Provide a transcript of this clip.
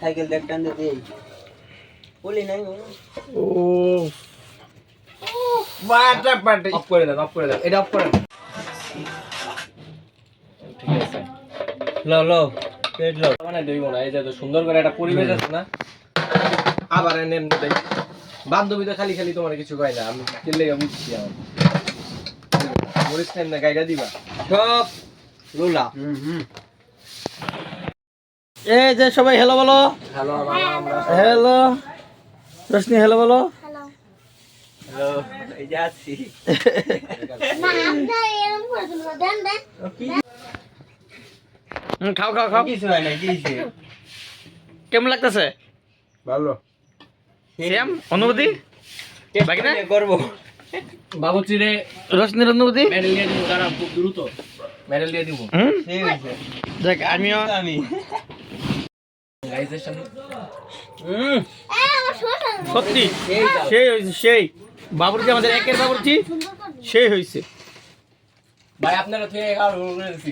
cycle দেখটান দেই বলি নাই ও বাটা পাটি অফ করে দাও এটা অফ করে দাও ঠিক আছে লো পেট লো মানে দেইব না এই যে তো সুন্দর করে একটা পরিবেশ আছে না আবার এনে দেই বান্ধবী তো খালি খালি তোমার কিছু কয় না আমি কি লাগা বুঝছি আমার মরিস না গাইডা দিবা সব লোলা এই যে সবাই হ্যালো বলো হ্যালো আমরা হ্যালো রোশনি হ্যালো বলো হ্যালো এই যে আছি খাও খাও খাও কিছু হয় না কিছু কেমন লাগতেছে ভালো শ্যাম অনুভূতি বাকি না করবো বাবুচি রে রোশনির অনুভূতি মেডেল দিয়ে দিব তারা খুব দ্রুত মেডেল দিয়ে দিব ঠিক আছে দেখ আমিও আমি গাইজের সামনে সত্যি সেই হয়েছে সেই বাবুর্চি আমাদের একের বাবুর্চি সেই হয়েছে ভাই আপনারা থেকে 11 করে দিছি